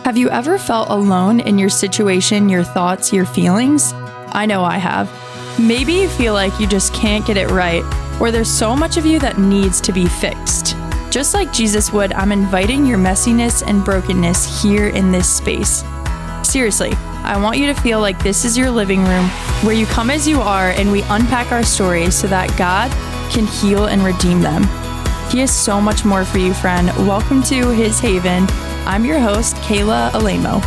Have you ever felt alone in your situation, your thoughts, your feelings? I know I have. Maybe you feel like you just can't get it right, or there's so much of you that needs to be fixed. Just like Jesus would, I'm inviting your messiness and brokenness here in this space. Seriously, I want you to feel like this is your living room where you come as you are and we unpack our stories so that God can heal and redeem them. He has so much more for you, friend. Welcome to His Haven. I'm your host, Kayla Alemo.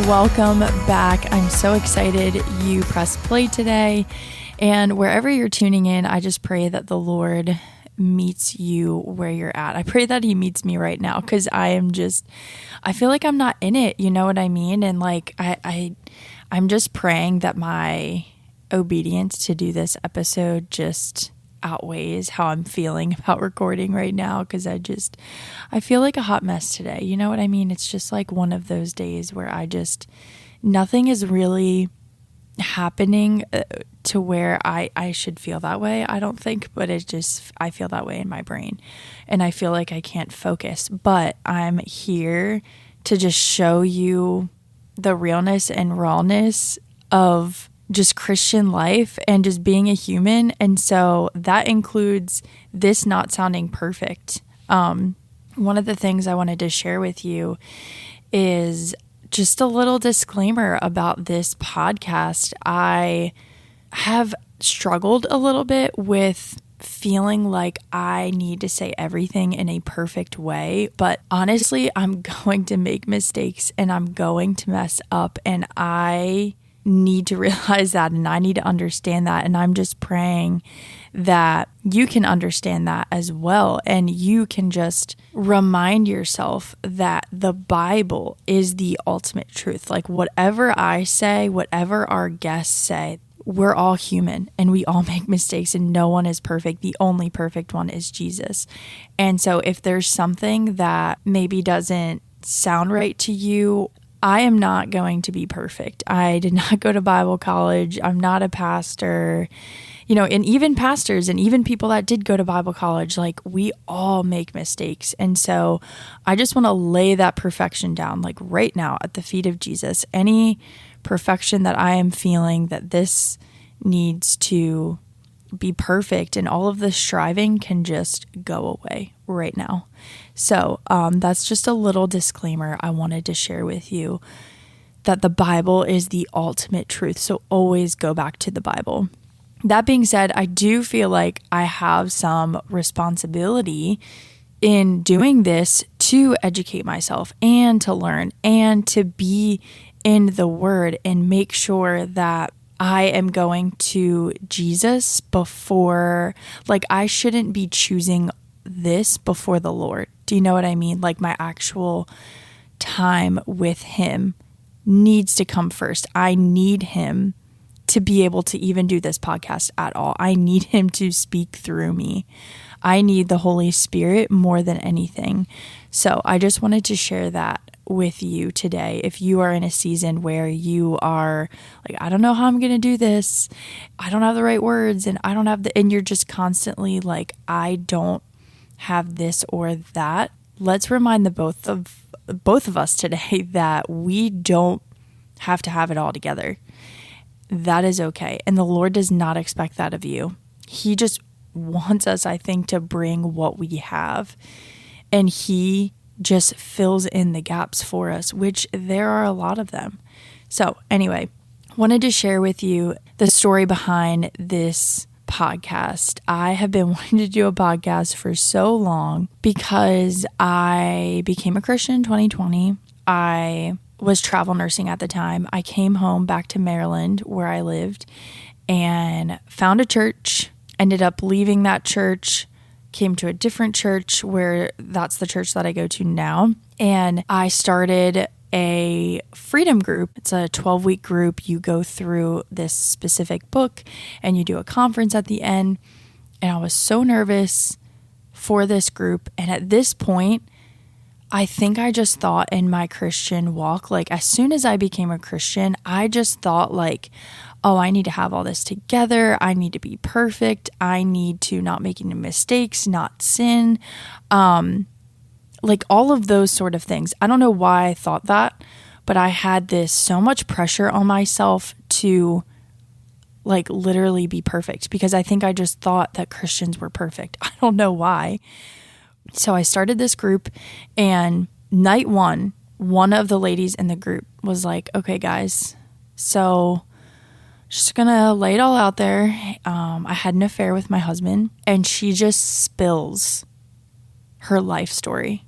Welcome back. I'm so excited you pressed play today. And wherever you're tuning in, I just pray that the Lord meets you where you're at. I pray that He meets me right now because I feel like I'm not in it. You know what I mean? And I'm just praying that my obedience to do this episode just outweighs how I'm feeling about recording right now, because I feel like a hot mess today. You know what I mean? It's just like one of those days where nothing is really happening to where I should feel that way, I don't think, but I feel that way in my brain and I feel like I can't focus. But I'm here to just show you the realness and rawness of just Christian life and just being a human. And so that includes this not sounding perfect. One of the things I wanted to share with you is just a little disclaimer about this podcast. I have struggled a little bit with feeling like I need to say everything in a perfect way, but honestly, I'm going to make mistakes and I'm going to mess up, and I need to realize that and I need to understand that. And I'm just praying that you can understand that as well. And you can just remind yourself that the Bible is the ultimate truth. Like whatever I say, whatever our guests say, we're all human and we all make mistakes and no one is perfect. The only perfect one is Jesus. And so if there's something that maybe doesn't sound right to you, I am not going to be perfect. I did not go to Bible college. I'm not a pastor. And even pastors and even people that did go to Bible college, like we all make mistakes. And so I just want to lay that perfection down, like right now at the feet of Jesus. Any perfection that I am feeling that this needs to be perfect and all of the striving can just go away right now. So that's just a little disclaimer I wanted to share with you, that the Bible is the ultimate truth. So always go back to the Bible. That being said, I do feel like I have some responsibility in doing this to educate myself and to learn and to be in the Word and make sure that I am going to Jesus before, I shouldn't be choosing this before the Lord. Do you know what I mean? Like my actual time with Him needs to come first. I need Him to be able to even do this podcast at all. I need Him to speak through me. I need the Holy Spirit more than anything. So I just wanted to share that with you today. If you are in a season where you are like, I don't know how I'm going to do this. I don't have the right words and and you're just constantly like, I don't have this or that. Let's remind the both of us today that we don't have to have it all together. That is okay. And the Lord does not expect that of you. He just wants us, I think, to bring what we have. And He just fills in the gaps for us, which there are a lot of them. So anyway, wanted to share with you the story behind this podcast. I have been wanting to do a podcast for so long because I became a Christian in 2020. I was travel nursing at the time. I came home back to Maryland where I lived and found a church, ended up leaving that church, came to a different church where that's the church that I go to now. And I started a freedom group. It's a 12-week group. You go through this specific book and you do a conference at the end. And I was so nervous for this group. And at this point, I think I just thought in my Christian walk, like as soon as I became a Christian, I just thought like, oh, I need to have all this together. I need to be perfect. I need to not make any mistakes, not sin. Like all of those sort of things. I don't know why I thought that, but I had this so much pressure on myself to like literally be perfect because I think I just thought that Christians were perfect. I don't know why. So I started this group, and night one of the ladies in the group was like, okay, guys, so just gonna lay it all out there. I had an affair with my husband, and she just spills her life story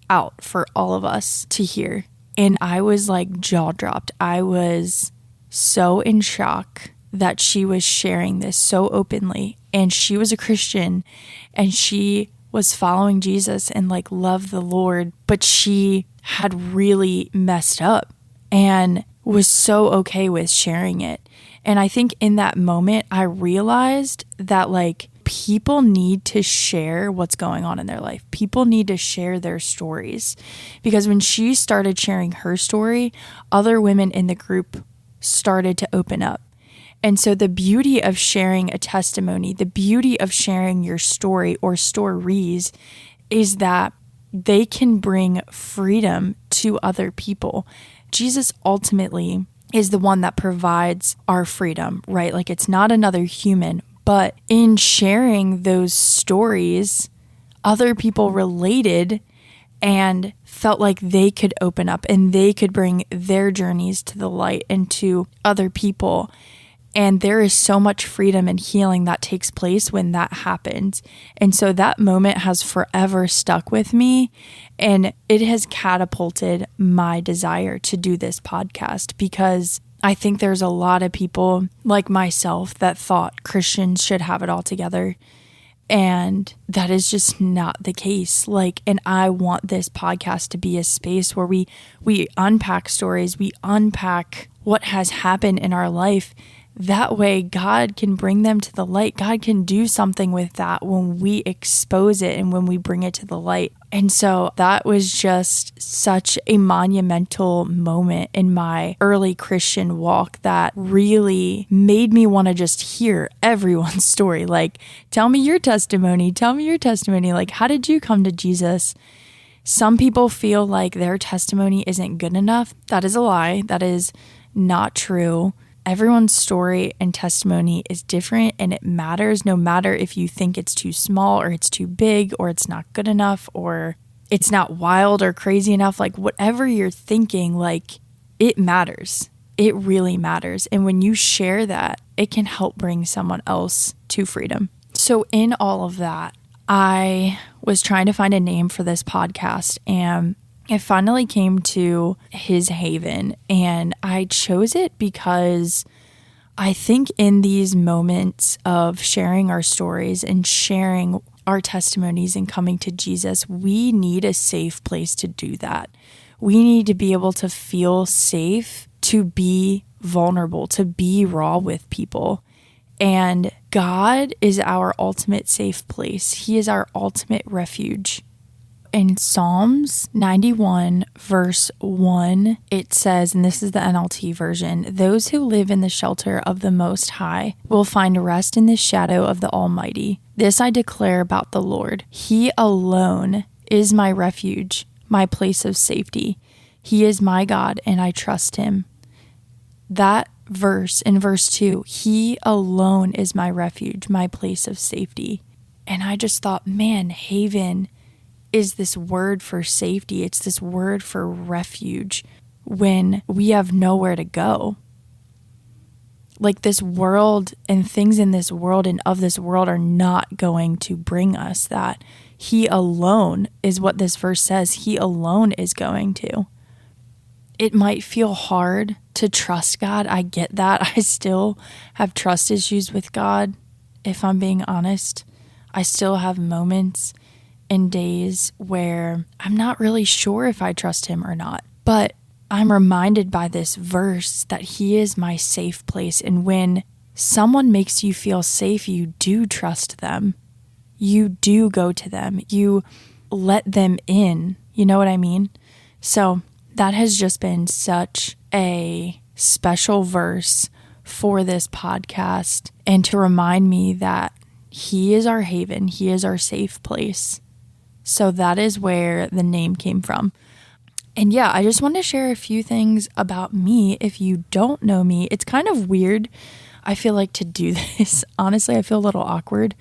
out for all of us to hear. And I was like jaw dropped. I was so in shock that she was sharing this so openly. And she was a Christian, and she was following Jesus and like loved the Lord, but she had really messed up and was so okay with sharing it. And I think in that moment, I realized that like people need to share what's going on in their life. People need to share their stories, because when she started sharing her story, other women in the group started to open up. And so the beauty of sharing a testimony, the beauty of sharing your story or stories is that they can bring freedom to other people. Jesus ultimately is the one that provides our freedom, right? Like it's not another human, but in sharing those stories, other people related and felt like they could open up and they could bring their journeys to the light and to other people. And there is so much freedom and healing that takes place when that happens. And so that moment has forever stuck with me, and it has catapulted my desire to do this podcast, because I think there's a lot of people like myself that thought Christians should have it all together. And that is just not the case. Like, and I want this podcast to be a space where we unpack stories, we unpack what has happened in our life. That way, God can bring them to the light. God can do something with that when we expose it and when we bring it to the light. And so that was just such a monumental moment in my early Christian walk that really made me want to just hear everyone's story. Like, tell me your testimony. Tell me your testimony. Like, how did you come to Jesus? Some people feel like their testimony isn't good enough. That is a lie. That is not true. Everyone's story and testimony is different, and it matters no matter if you think it's too small or it's too big or it's not good enough or it's not wild or crazy enough. Like whatever you're thinking, like it matters. It really matters. And when you share that, it can help bring someone else to freedom. So in all of that, I was trying to find a name for this podcast, and it finally came to His Haven, and I chose it because I think in these moments of sharing our stories and sharing our testimonies and coming to Jesus, we need a safe place to do that. We need to be able to feel safe, to be vulnerable, to be raw with people. And God is our ultimate safe place. He is our ultimate refuge. In Psalms 91, verse 1, it says, and this is the NLT version, "Those who live in the shelter of the Most High will find rest in the shadow of the Almighty. This I declare about the Lord. He alone is my refuge, my place of safety. He is my God, and I trust Him." That verse in verse 2, He alone is my refuge, my place of safety. And I just thought, man, haven is this word for safety. It's this word for refuge when we have nowhere to go. Like this world and things in this world and of this world are not going to bring us that. He alone is what this verse says. He alone is going to. It might feel hard to trust God. I get that. I still have trust issues with God, if I'm being honest. I still have moments and days where I'm not really sure if I trust Him or not. But I'm reminded by this verse that He is my safe place. And when someone makes you feel safe, you do trust them. You do go to them. You let them in. You know what I mean? So that has just been such a special verse for this podcast, and to remind me that He is our haven. He is our safe place. So that is where the name came from. And yeah, I just want to share a few things about me. If you don't know me, it's kind of weird, I feel like, to do this. Honestly, I feel a little awkward.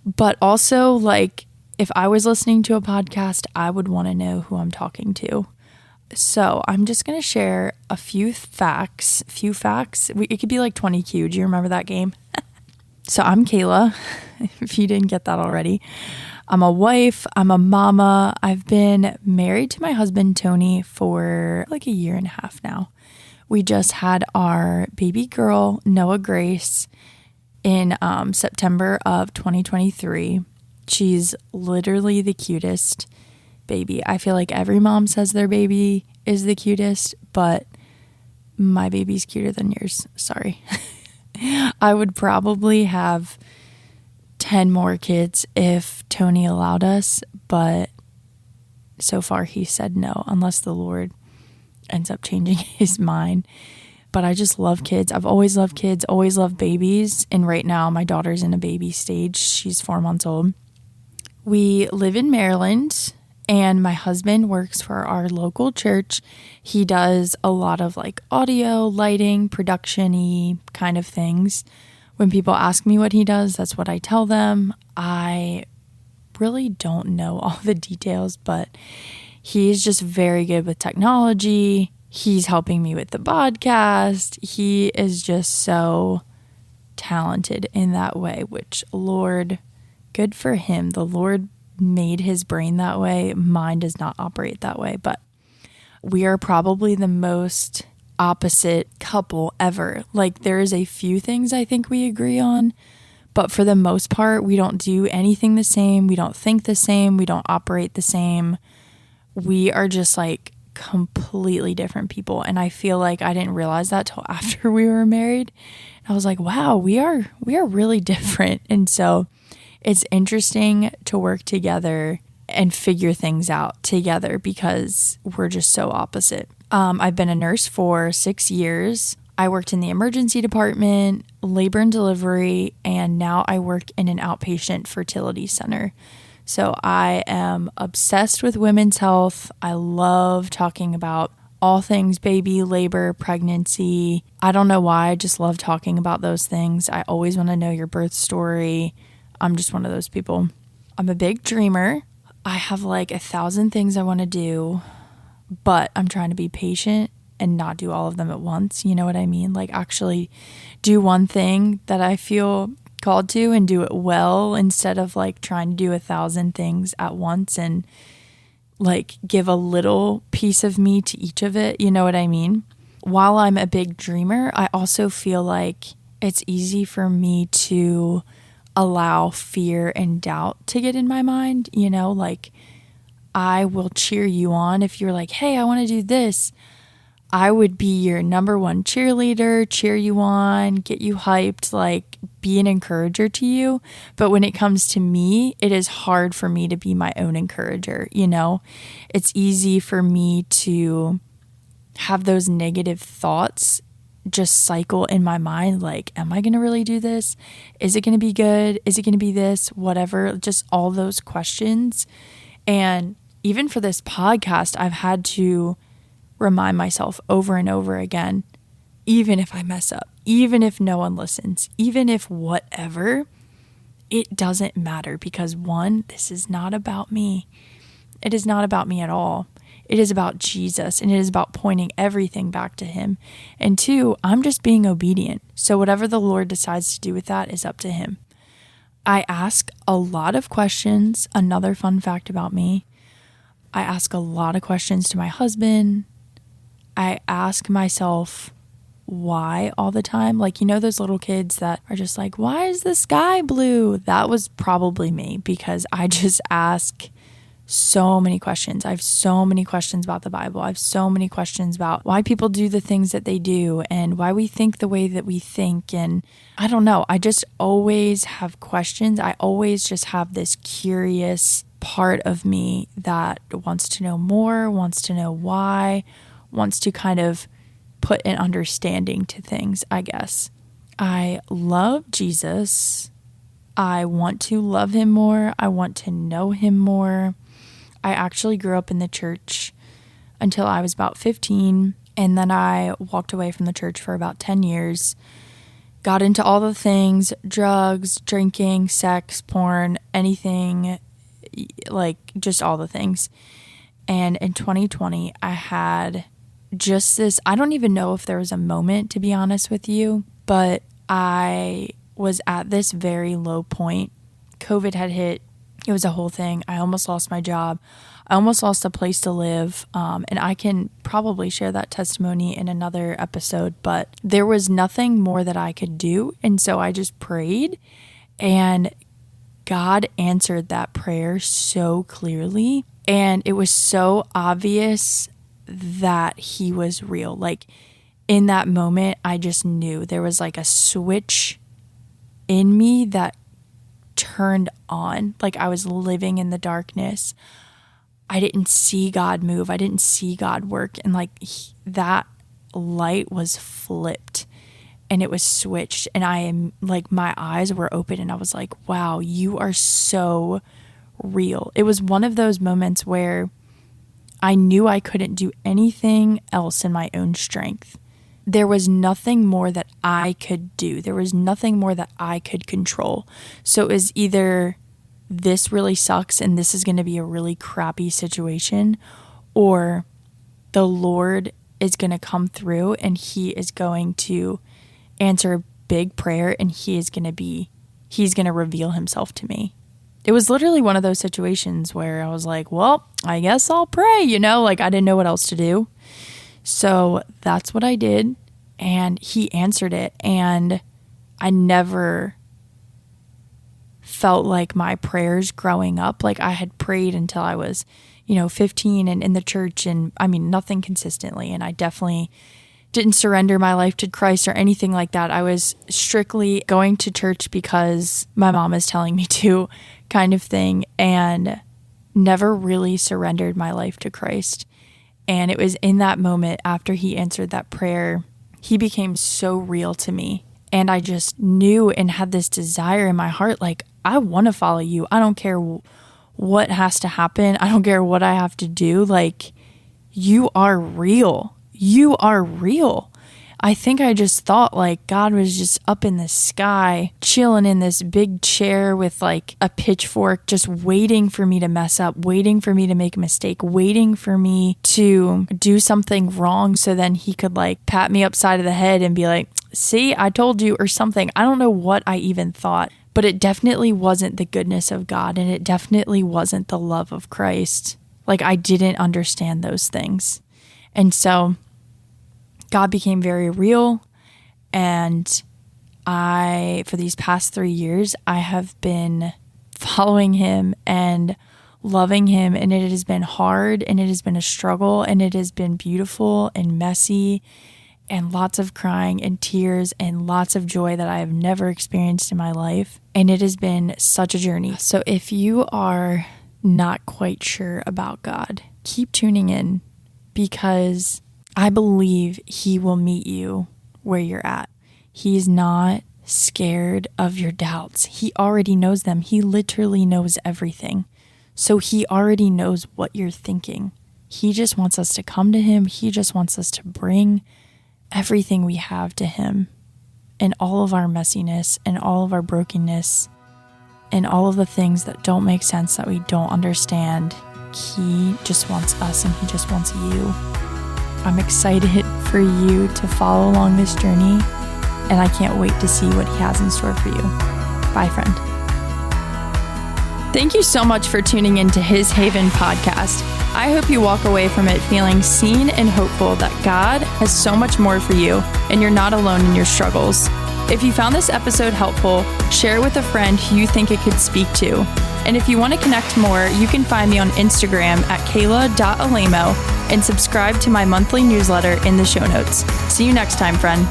But also, like, if I was listening to a podcast, I would want to know who I'm talking to. So I'm just going to share a few facts. It could be like 20Q. Do you remember that game? So I'm Kayla, if you didn't get that already. I'm a wife. I'm a mama. I've been married to my husband, Tony, for like a year and a half now. We just had our baby girl, Noah Grace, in September of 2023. She's literally the cutest baby. I feel like every mom says their baby is the cutest, but my baby's cuter than yours. Sorry. I would probably have 10 more kids if Tony allowed us, but so far he said no, unless the Lord ends up changing his mind. But I just love kids. I've always loved kids, always loved babies. And right now my daughter's in a baby stage. She's 4 months old. We live in Maryland, and my husband works for our local church. He does a lot of like audio, lighting, production-y kind of things. When people ask me what he does, that's what I tell them. I really don't know all the details, but he's just very good with technology. He's helping me with the podcast. He is just so talented in that way, which, Lord, good for him. The Lord made his brain that way. Mine does not operate that way, but we are probably the most opposite couple ever. Like, there is a few things I think we agree on, but for the most part, we don't do anything the same. We don't think the same. We don't operate the same. We are just like completely different people. And I feel like I didn't realize that till after we were married. I was like, wow, we are really different. And so it's interesting to work together and figure things out together because we're just so opposite. I've been a nurse for 6 years. I worked in the emergency department, labor and delivery, and now I work in an outpatient fertility center. So I am obsessed with women's health. I love talking about all things baby, labor, pregnancy. I don't know why. I just love talking about those things. I always want to know your birth story. I'm just one of those people. I'm a big dreamer. I have like 1,000 things I want to do, but I'm trying to be patient and not do all of them at once. You know what I mean? Like, actually do one thing that I feel called to and do it well, instead of like trying to do 1,000 things at once and like give a little piece of me to each of it. You know what I mean? While I'm a big dreamer, I also feel like it's easy for me to allow fear and doubt to get in my mind. You know, like, I will cheer you on if you're like, hey, I want to do this. I would be your number one cheerleader, cheer you on, get you hyped, like be an encourager to you. But when it comes to me, it is hard for me to be my own encourager. You know, it's easy for me to have those negative thoughts just cycle in my mind. Like, am I going to really do this? Is it going to be good? Is it going to be this? Whatever, just all those questions. And even for this podcast, I've had to remind myself over and over again, even if I mess up, even if no one listens, even if whatever, it doesn't matter, because one, this is not about me. It is not about me at all. It is about Jesus, and it is about pointing everything back to him. And two, I'm just being obedient. So whatever the Lord decides to do with that is up to him. I ask a lot of questions. Another fun fact about me, I ask a lot of questions to my husband. I ask myself why all the time. Like, you know, those little kids that are just like, why is the sky blue? That was probably me, because I just ask so many questions. I have so many questions about the Bible. I have so many questions about why people do the things that they do and why we think the way that we think. And I don't know. I just always have questions. I always just have this curious part of me that wants to know more, wants to know why, wants to kind of put an understanding to things, I guess. I love Jesus. I want to love him more. I want to know him more. I actually grew up in the church until I was about 15, and then I walked away from the church for about 10 years. Got into all the things, drugs, drinking, sex, porn, anything, like just all the things. And in 2020, I had just this, I don't even know if there was a moment, to be honest with you, but I was at this very low point. COVID had hit. It was a whole thing. I almost lost my job. I almost lost a place to live. And I can probably share that testimony in another episode, but there was nothing more that I could do. And so I just prayed, and God answered that prayer so clearly. And it was so obvious that he was real. Like in that moment, I just knew there was like a switch in me that turned on. Like I was living in the darkness. I didn't see God move. I didn't see God work. And like that light was flipped and it was switched. And I am like, my eyes were open and I was like, wow, you are so real. It was one of those moments where I knew I couldn't do anything else in my own strength. There was nothing more that I could do. There was nothing more that I could control. So it was either this really sucks and this is going to be a really crappy situation, or the Lord is going to come through and he is going to answer a big prayer and he's going to reveal himself to me. It was literally one of those situations where I was like, well, I guess I'll pray, like I didn't know what else to do. So that's what I did, and he answered it, and I never felt like my prayers growing up, like I had prayed until I was, 15 and in the church, and I mean, nothing consistently, and I definitely didn't surrender my life to Christ or anything like that. I was strictly going to church because my mom is telling me to, kind of thing, and never really surrendered my life to Christ. And it was in that moment after he answered that prayer, he became so real to me. And I just knew and had this desire in my heart, like, I want to follow you. I don't care what has to happen. I don't care what I have to do. Like, you are real. You are real. I think I just thought like God was just up in the sky, chilling in this big chair with like a pitchfork, just waiting for me to mess up, waiting for me to make a mistake, waiting for me to do something wrong. So then he could like pat me upside of the head and be like, see, I told you, or something. I don't know what I even thought, but it definitely wasn't the goodness of God. And it definitely wasn't the love of Christ. Like I didn't understand those things. And so God became very real, and for these past 3 years, I have been following him and loving him, and it has been hard, and it has been a struggle, and it has been beautiful and messy, and lots of crying and tears and lots of joy that I have never experienced in my life, and it has been such a journey. So if you are not quite sure about God, keep tuning in, because I believe he will meet you where you're at. He's not scared of your doubts. He already knows them. He literally knows everything. So he already knows what you're thinking. He just wants us to come to him. He just wants us to bring everything we have to him, and all of our messiness and all of our brokenness and all of the things that don't make sense, that we don't understand. He just wants us, and he just wants you. I'm excited for you to follow along this journey, and I can't wait to see what he has in store for you. Bye, friend. Thank you so much for tuning into His Haven podcast. I hope you walk away from it feeling seen and hopeful that God has so much more for you, and you're not alone in your struggles. If you found this episode helpful, share it with a friend who you think it could speak to. And if you want to connect more, you can find me on Instagram at kayla.alamo and subscribe to my monthly newsletter in the show notes. See you next time, friend.